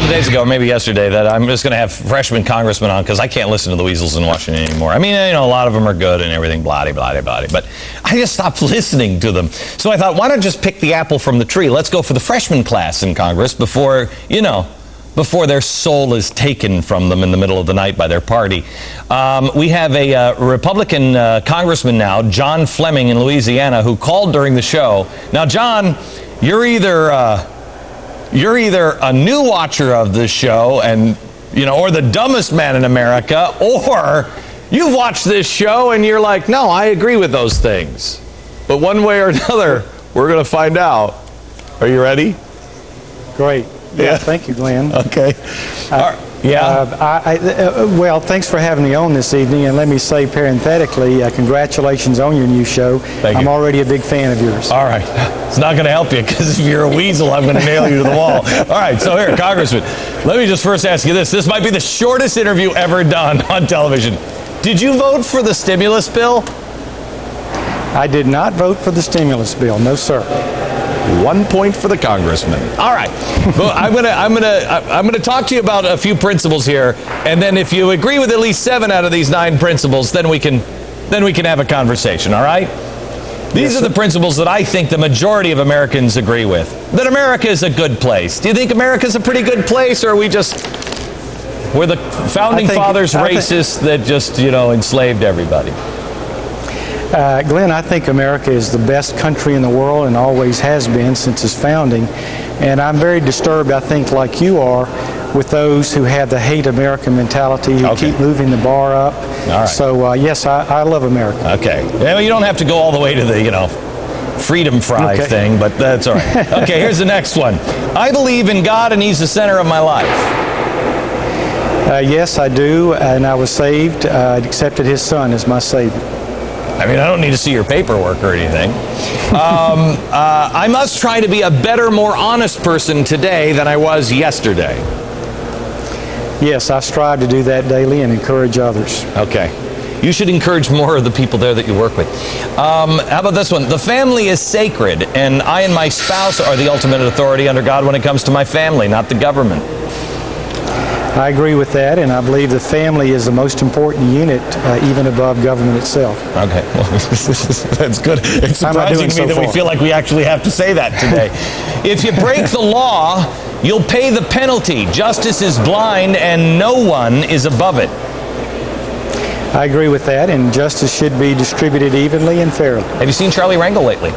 couple days ago, maybe yesterday, that I'm just going to have freshman congressmen on because I can't listen to the weasels in Washington anymore. I mean, you know, a lot of them are good and everything, blah, blah, blah, but I just stopped listening to them. So I thought, why not just pick the apple from the tree? Let's go for the freshman class in Congress before, you know, before their soul is taken from them in the middle of the night by their party. We have a Republican congressman now, John Fleming in Louisiana, who called during the show. Now, John, you're either a new watcher of this show and, you know, or the dumbest man in America, or you've watched this show and you're like, no, I agree with those things. But one way or another, we're going to find out. Are you ready? Great. Yeah, thank you, Glenn. Okay. Well, thanks for having me on this evening, and let me say parenthetically, congratulations on your new show. Thank you. I'm already a big fan of yours. All right. It's not going to help you, because if you're a weasel, I'm going to nail you to the wall. All right, so here, Congressman, let me just first ask you this. This might be the shortest interview ever done on television. Did you vote for the stimulus bill? I did not vote for the stimulus bill, no, sir. 1 point for the congressman. All right. Well, I'm gonna talk to you about a few principles here, and then if you agree with at least 7 out of these 9 principles, then we can have a conversation. All right. These are the principles that I think the majority of Americans agree with. That America is a good place. Do you think America's a pretty good place, or are we just were the founding fathers racist that just, you know, enslaved everybody? Glenn, I think America is the best country in the world and always has been since its founding. And I'm very disturbed, I think, like you are, with those who have the hate America mentality, who keep moving the bar up. All right. So, yes, I love America. Okay. Well, you don't have to go all the way to the, you know, freedom fry thing, but that's all right. Okay, here's the next one. I believe in God and He's the center of my life. Yes, I do, and I was saved. I accepted His Son as my Savior. I mean, I don't need to see your paperwork or anything. I must try to be a better, more honest person today than I was yesterday. Yes, I strive to do that daily and encourage others. Okay. You should encourage more of the people there that you work with. How about this one? The family is sacred, and I and my spouse are the ultimate authority under God when it comes to my family, not the government. I agree with that, and I believe the family is the most important unit, even above government itself. Okay, well, that's good. It's surprising to me that we feel like we actually have to say that today. If you break the law, you'll pay the penalty. Justice is blind, and no one is above it. I agree with that, and justice should be distributed evenly and fairly. Have you seen Charlie Rangel lately?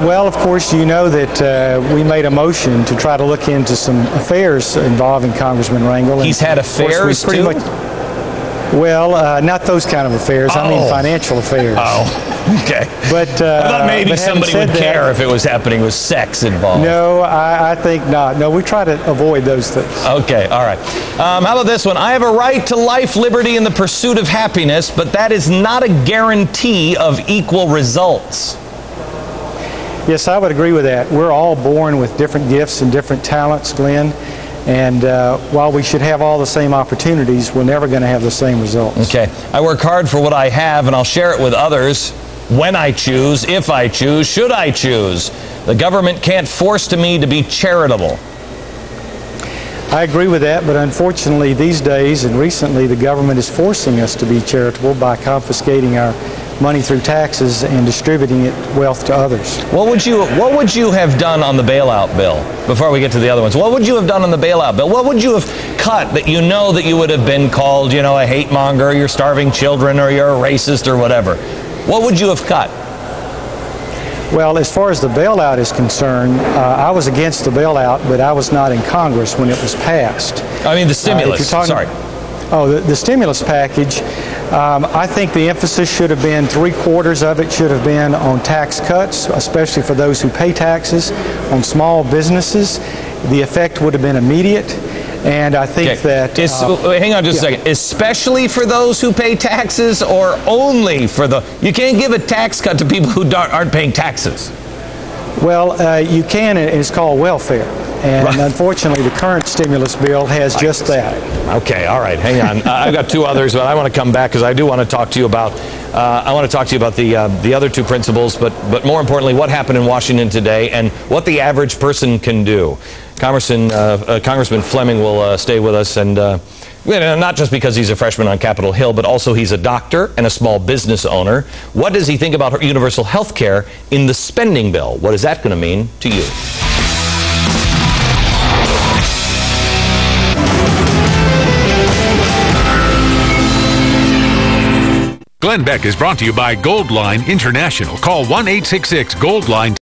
Well, of course, you know that we made a motion to try to look into some affairs involving Congressman Rangel. He's had affairs, too? Well, not those kind of affairs. I mean financial affairs. Oh, okay. But I thought maybe somebody would care if it was happening with sex involved. No, I think not. No, we try to avoid those things. Okay, all right. How about this one? I have a right to life, liberty, and the pursuit of happiness, but that is not a guarantee of equal results. Yes, I would agree with that. We're all born with different gifts and different talents, Glenn. And while we should have all the same opportunities, we're never going to have the same results. Okay. I work hard for what I have, and I'll share it with others when I choose, if I choose, should I choose. The government can't force me to be charitable. I agree with that, but unfortunately these days and recently the government is forcing us to be charitable by confiscating our money through taxes and distributing wealth to others. What would you have done on the bailout bill? Before we get to the other ones, what would you have done on the bailout bill? What would you have cut that you know that you would have been called, you know, a hate monger, or you're starving children, or you're a racist, or whatever? What would you have cut? Well, as far as the bailout is concerned, I was against the bailout, but I was not in Congress when it was passed. I mean the stimulus, sorry. Oh, the stimulus package, I think the emphasis should have been, 3/4 of it should have been on tax cuts, especially for those who pay taxes, on small businesses. The effect would have been immediate. And I think that... hang on just a second. Especially for those who pay taxes, or only for the... You can't give a tax cut to people who aren't paying taxes. Well, you can. It's called welfare. And unfortunately, the current stimulus bill has just that. Okay, all right, hang on. I've got 2 others, but I want to come back because I do want to talk to you about. The other 2 principles, but more importantly, what happened in Washington today and what the average person can do. Congressman Fleming will stay with us, and not just because he's a freshman on Capitol Hill, but also he's a doctor and a small business owner. What does he think about universal health care in the spending bill? What is that going to mean to you? Glenn Beck is brought to you by Gold Line International. Call 1-866-GOLD-LINE.